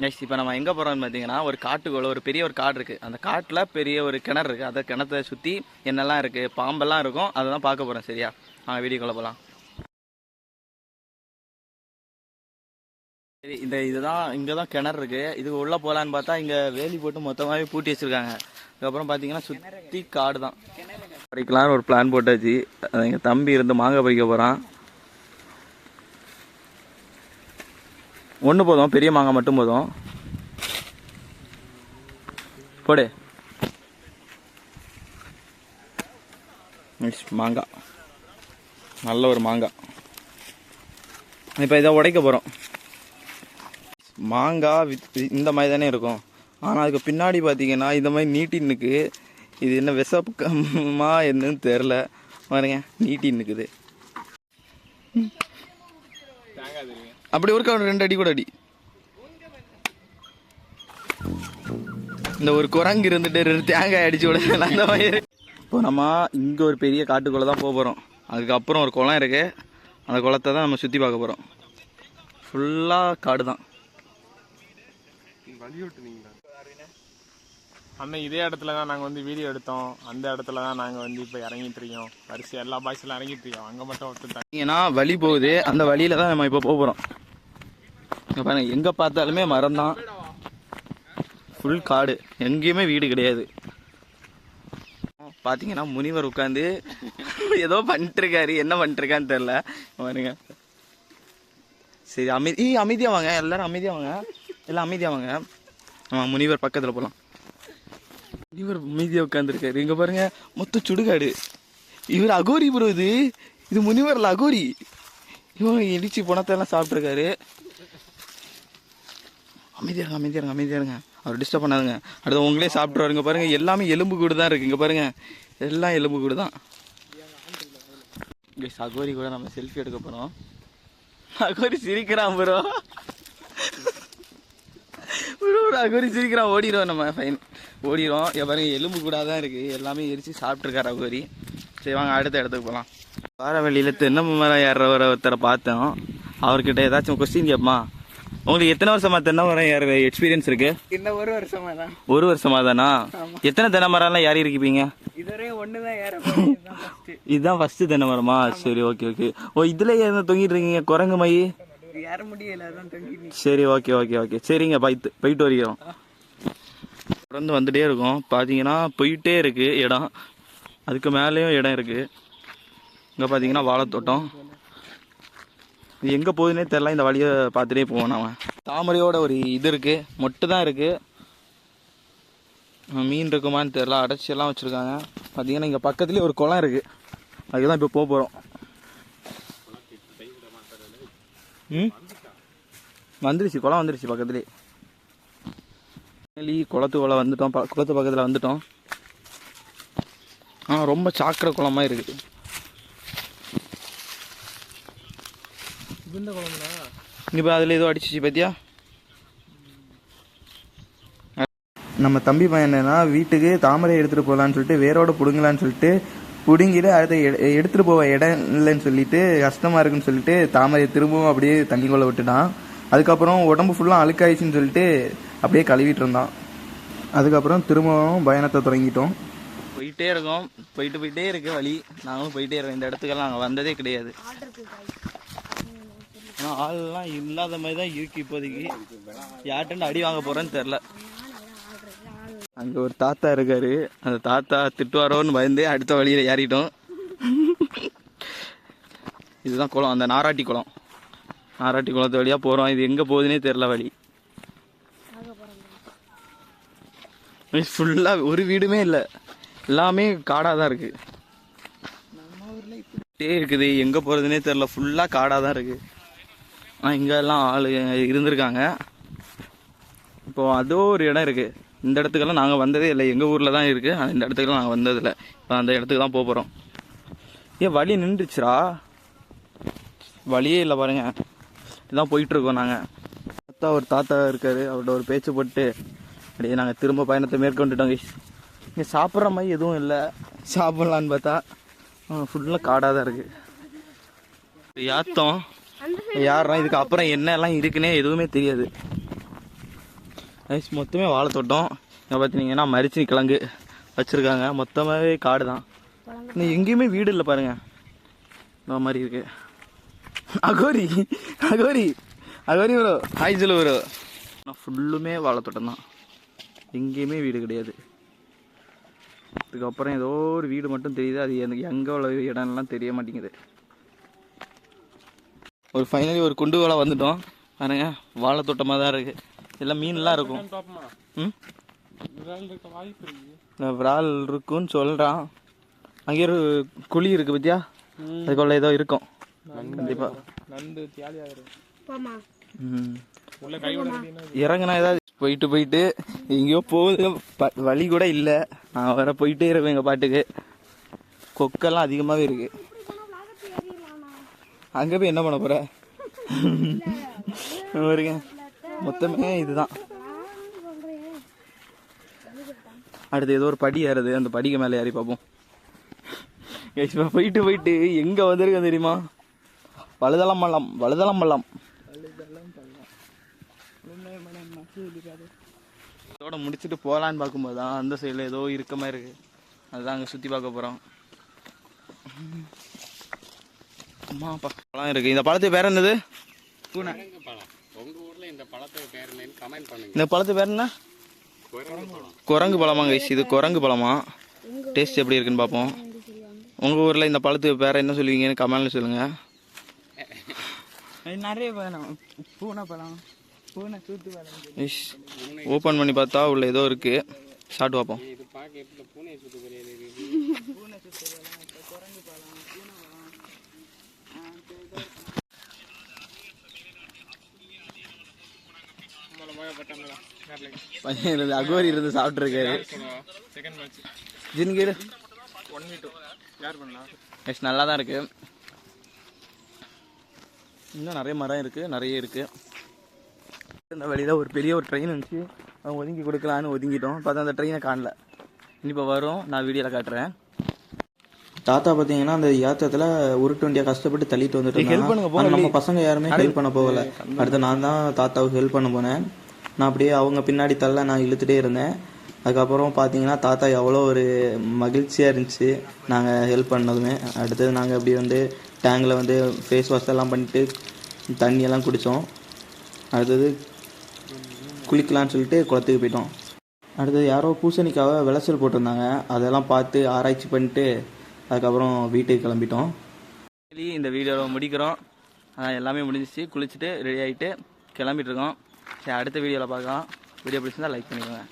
Next இப்போ நம்ம எங்கே போகிறோம்னு பார்த்தீங்கன்னா ஒரு காட்டுக்குள்ள ஒரு பெரிய ஒரு காடு இருக்குது. அந்த காட்டில் பெரிய ஒரு கிணறு இருக்குது. அந்த கிணத்தை சுற்றி என்னெல்லாம் இருக்குது, பாம்பெல்லாம் இருக்கும். அதை தான் பார்க்க போகிறோம். சரியா, நாங்கள் வீடியோக்குள்ளே போகலாம். சரி, இதுதான் இங்கே தான் கிணறு இருக்குது. இதுக்கு உள்ளே போகலான்னு பார்த்தா இங்கே வேலி போட்டு மொத்தமாகவே பூட்டி வச்சுருக்காங்க. அதுக்கப்புறம் பார்த்தீங்கன்னா சுற்றி காடு தான். பறிக்கலான்னு ஒரு பிளான் போட்டாச்சு. எங்கள் தம்பி இருந்து மாங்காய் பறிக்க போகிறான். ஒன்று போதும், பெரிய மாங்காய் மட்டும் போதும். போடு. மாங்காய், நல்ல ஒரு மாங்காய். இப்போ இதை உடைக்க போகிறோம். மாங்காய் இந்த மாதிரி தானே இருக்கும். ஆனால் அதுக்கு பின்னாடி பார்த்தீங்கன்னா இந்த மாதிரி நீட்டின்னுக்கு. இது என்ன விஷமா என்னன்னு தெரில. பாருங்க, நீட்டின்னு இருக்குது. அப்படி ஒரு 2 அடி கூட அடி. இந்த ஒரு குரங்கு இருந்துட்டு 2 தேங்காய் அடிச்சு விட அந்த மாதிரி. இப்போ நம்ம இங்கே ஒரு பெரிய காட்டுக்குள்ளே தான் போக போகிறோம். அதுக்கப்புறம் ஒரு குளம் இருக்குது. அந்த குளத்தை தான் நம்ம சுற்றி பார்க்க போகிறோம். ஃபுல்லாக காடு தான். அண்ணன் இதே இடத்துல தான் நாங்கள் வந்து வீடியோ எடுத்தோம். அந்த இடத்துல தான் நாங்கள் வந்து இப்போ இறங்கிட்டு இருக்கோம். வரிசை எல்லா பாய்ஸ்லாம் இறங்கிட்டு இருக்கோம். அங்கே மட்டும் ஒருத்தர் ஏன்னா வழி போகுது. அந்த வழியில தான் நம்ம இப்போ போக போகிறோம். பாருங்க, எங்கே பார்த்தாலுமே மரம் தான். ஃபுல் காடு, எங்கேயுமே வீடு கிடையாது. பார்த்தீங்கன்னா முனிவர் உட்காந்து ஏதோ பண்ணிட்டுருக்காரு. என்ன பண்ணிட்டுருக்கான்னு தெரில. பாருங்க. சரி, அமைதியாக வாங்க, எல்லாரும் அமைதியாக வாங்க, எல்லாம் அமைதியாக வாங்க. முனிவர் பக்கத்தில் போகலாம். முனிவர் அமைதியாக உட்காந்துருக்காரு. இங்கே பாருங்க, மொத்தம் சுடுகாடு. இவர் அகோரி ப்ரோ. இது முனிவரில் அகோரி. இவன் இடிச்சு பணத்தெல்லாம் சாப்பிட்ருக்காரு. அமைதியாக இருங்க, அமைதியாக இருங்க. அவர் டிஸ்டர்ப் பண்ணாதுங்க. அடுத்து உங்களே சாப்பிட்ருவாருங்க. பாருங்க, எல்லாமே எலும்பு கூடு தான் இருக்குது. இங்கே பாருங்க, எல்லாம் எலும்பு கூடு தான். இங்கே அகோரி கூட நம்ம செல்ஃபி எடுக்க போகிறோம். அகோரி சிரிக்கிறான் ப்ரோ. ஒரு அகோரி சிரிக்கிறான். ஓடிடுவோம் நம்ம, ஃபைன் ஓடிடும். பாருங்க, எலும்பு கூட தான் இருக்குது. எல்லாமே எரிச்சு சாப்பிட்ருக்காரு அகோரி. சரி வாங்க, அடுத்த இடத்துக்கு போகலாம். வார வழியில் தென்னை மரம் ஏறுற ஒருத்தரை பார்த்தோம். அவர்கிட்ட ஏதாச்சும் கொஸ்டின் கேட்போமா? உங்களுக்கு எத்தனை வருஷமா தென்னை மரம் ஏற எக்ஸ்பீரியன்ஸ் இருக்கு? இந்த ஒரு வருஷமா தான். ஒரு வருஷமா தானா? எத்தனை தென்னை மரம்லாம் ஏறி இருக்கீங்க? இதுதான் ஃபர்ஸ்ட் தென்னை மரமா? சரி, ஓகே ஓகே. ஓ, இதுல ஏன் தொங்கிட்டு இருக்கீங்க? குரங்கு மை ஏற முடியல. சரி, ஓகே ஓகே ஓகே. சரிங்க, போயிட்டு வரைக்கும் தொடர்ந்து வந்துட்டே இருக்கும். பார்த்தீங்கன்னா போயிட்டே இருக்கு இடம். அதுக்கு மேலேயும் இடம் இருக்கு. இங்கே பார்த்தீங்கன்னா வாழைத்தோட்டம். இது எங்கே போகுதுன்னே தெரில. இந்த வழியை பார்த்துட்டே போவோம். நான் தாமரையோட ஒரு இது இருக்குது, மொட்டு தான் இருக்குது. மீன் இருக்குமான்னு தெரில. அடைச்சியெல்லாம் வச்சுருக்காங்க. பார்த்தீங்கன்னா இங்கே பக்கத்துலேயே ஒரு குளம் இருக்குது. அதுக்கு தான் இப்போ போக போகிறோம். வந்துருச்சு, குளம் வந்துருச்சு பக்கத்துலேயே. குளத்துக்குள்ளே வந்துட்டோம். குளத்து பக்கத்தில் வந்துட்டோம். ரொம்ப சாக்கடை குளமாக இருக்குது. இப்போ அதில் ஏதோ அடிச்சிச்சு பார்த்தியா? நம்ம தம்பி பையன் என்னன்னா, வீட்டுக்கு தாமரை எடுத்துகிட்டு போகலான்னு சொல்லிட்டு வேரோட பிடுங்கலான்னு சொல்லிட்டு பிடுங்கிட்டு அடுத்த எடுத்துகிட்டு போக இடம் இல்லைன்னு சொல்லிட்டு கஷ்டமாக இருக்குன்னு சொல்லிட்டு தாமரையை திரும்பவும் அப்படியே தண்ணிக்குள்ளே விட்டுட்டான். அதுக்கப்புறம் உடம்பு ஃபுல்லாக அழுக்காயிடுச்சின்னு சொல்லிட்டு அப்படியே கழுவிட்டு இருந்தான். அதுக்கப்புறம் திரும்பவும் பயணத்தை தொடங்கிட்டோம். போயிட்டே இருக்கோம். போயிட்டே இருக்கு வழி. நாங்களும் போயிட்டே இருக்கோம். இந்த இடத்துக்கெல்லாம் நாங்கள் வந்ததே கிடையாது. ஆனால் ஆள்லாம் இல்லாத மாதிரி தான் இருக்கு இப்போதைக்கு. யார்கிட்ட அடி வாங்க போகிறேன்னு தெரில. அங்கே ஒரு தாத்தா இருக்காரு. அந்த தாத்தா திட்டுவாரோன்னு பயந்து அடுத்த வழியில் ஏறிட்டோம். இதுதான் குளம், அந்த நாராட்டி குளம். நாராட்டி குளத்து வழியாக போகிறோம். இது எங்கே போகுதுன்னே தெரில வழி. ஃபுல்லாக ஒரு வீடுமே இல்லை, எல்லாமே காடாக தான் இருக்குது. நம்ம ஊரில் இப்படியே இருக்குது. எங்கே போகிறதுனே தெரில, ஃபுல்லாக காடாக தான் இருக்குது. இங்கெல்லாம் ஆள் இருந்திருக்காங்க. இப்போது அதோ ஒரு இடம் இருக்குது. இந்த இடத்துக்கெல்லாம் நாங்கள் வந்ததே இல்லை. எங்கள் ஊரில் தான் இருக்குது. ஆனால் இந்த இடத்துக்கெல்லாம் நாங்கள் வந்ததில்லை. இப்போ அந்த இடத்துக்கு தான் போக போகிறோம். ஏன் வழி நின்றுச்சுரா? வழியே இல்லை பாருங்க. இதுதான் போயிட்டுருக்கோம் நாங்கள். ஒரு தாத்தா இருக்கார். அவர்கிட்ட ஒரு பேச்சு போட்டு அப்படியே நாங்கள் திரும்ப பயணத்தை மேற்கொண்டுட்டோம். இங்கே சாப்பிட்ற மாதிரி எதுவும் இல்லை. சாப்பிட்லான்னு பார்த்தா ஃபுல்லாக காடாக தான் இருக்குது. யாத்தம் யாருனா இதுக்கு அப்புறம் என்னெல்லாம் இருக்குன்னே எதுவுமே தெரியாது. கைஸ் மொத்தமே வாழைத்தோட்டம். இங்கே பார்த்தீங்கன்னா மரிச்சினி கிழங்கு வச்சுருக்காங்க. மொத்தமாகவே காடு தான். இன்னும் எங்கேயுமே வீடு இல்லை பாருங்க. இந்த மாதிரி இருக்கு. அகோரி அகோரி அகோரி ப்ரோ, ஹாய் சொல்லு ப்ரோ. ஃபுல்லுமே வாழைத்தோட்டம் தான், எங்கேயுமே வீடு கிடையாது. அதுக்கப்புறம் ஏதோ ஒரு வீடு மட்டும் தெரியுது, அது எனக்கு எங்கே உள்ள இடம்லாம் தெரிய மாட்டேங்குது. ஒரு ஃபைனலி ஒரு குண்டு வேலை வந்துட்டோம் பாருங்க. வாழைத்தோட்டமாக தான் இருக்குது. எல்லாம் மீன்லாம் இருக்கும். விரால் இருக்குன்னு சொல்கிறான். அங்கே ஒரு குழி இருக்குது பத்தியா, அதுக்குள்ள ஏதோ இருக்கும் கண்டிப்பாக. நண்டு தியாலியாக இருக்கும். இறங்குனா ஏதாவது போயிட்டு எங்கேயோ போகுது, வழி கூட இல்லை. நான் வர போயிட்டே இருப்பேன் எங்கள் பாட்டுக்கு. கொக்கெல்லாம் அதிகமாகவே இருக்கு. அங்கே போய் என்ன பண்ண போற வருங்க. மொத்தமே இதுதான். அடுத்து ஏதோ ஒரு படி ஏறுது, அந்த படிக்கு மேலே ஏறி பார்ப்போம். போயிட்டு எங்கே வந்திருக்கேன் தெரியுமா? வழுதலம்பள்ளம். இதோட முடிச்சுட்டு போகலான்னு பார்க்கும்போது தான் அந்த சைடில் ஏதோ இருக்க மாதிரி இருக்கு. அதுதான் அங்கே சுற்றி பார்க்க போகிறோம். அம்மா பழம் இருக்கு. இந்த பழத்துக்கு பேர் என்னது? பூனை. இந்த பழத்து பேர் என்ன? குரங்கு பழமாங்க. இது குரங்கு பழமா? டேஸ்ட் எப்படி இருக்குன்னு பார்ப்போம். உங்கள் ஊரில் இந்த பழத்துக்கு பேர் என்ன சொல்லுவீங்கன்னு கமெண்ட்ல சொல்லுங்க. நிறைய பழம், பூனை பழம், பூனை சூத்து பழம். ஓப்பன் பண்ணி பார்த்தா உள்ள ஏதோ இருக்கு, சாப்பிட்டு பார்ப்போம். அகோரி இருந்து சாப்பிட்டு இருக்காரு. நல்லா தான் இருக்கு. இன்னும் நிறைய மரம் இருக்கு, நிறைய இருக்கு. இந்த வழியில் ஒரு பெரிய ஒரு ட்ரெயின் இருந்துச்சு, அவங்க ஒதுங்கி கொடுக்கலான்னு ஒதுங்கிட்டோம். பார்த்தா அந்த ட்ரெயினை காணல. இப்போ வரும், நான் வீடியோவில் காட்டுறேன். தாத்தா பார்த்தீங்கன்னா அந்த யாத்திரத்தில் உருட்டு வண்டியாக கஷ்டப்பட்டு தள்ளிட்டு வந்துட்டு ஹெல்ப் பண்ணுங்க. நம்ம பசங்க யாருமே ஹெல்ப் பண்ண போகல. அடுத்து நான் தான் தாத்தாவுக்கு ஹெல்ப் பண்ண போனேன். நான் அப்படியே அவங்க பின்னாடி தள்ள நான் இழுத்துட்டே இருந்தேன். அதுக்கப்புறம் பார்த்தீங்கன்னா தாத்தா எவ்வளோ ஒரு மகிழ்ச்சியாக இருந்துச்சு நாங்கள் ஹெல்ப் பண்ணதுமே. அடுத்தது நாங்கள் அப்படி வந்து டேங்கில் வந்து ஃபேஸ் வாஷ் எல்லாம் பண்ணிட்டு தண்ணியெல்லாம் குடித்தோம். அடுத்தது குளிக்கலான்னு சொல்லிட்டு குளத்துக்கு போயிட்டோம். அடுத்தது யாரோ பூசணிக்காவை விளைச்சல் போட்டிருந்தாங்க, அதெல்லாம் பார்த்து ஆராய்ச்சி பண்ணிட்டு அதுக்கப்புறம் வீட்டுக்கு கிளம்பிட்டோம். இந்த வீடியோவை முடிக்கிறோம். எல்லாமே முடிஞ்சிச்சு. குளிச்சுட்டு ரெடி ஆகிட்டு கிளம்பிட்டு இருக்கோம். சரி, அடுத்த வீடியோவில் பார்க்கலாம். வீடியோ பிடிச்சிருந்தா லைக் பண்ணிக்கோங்க.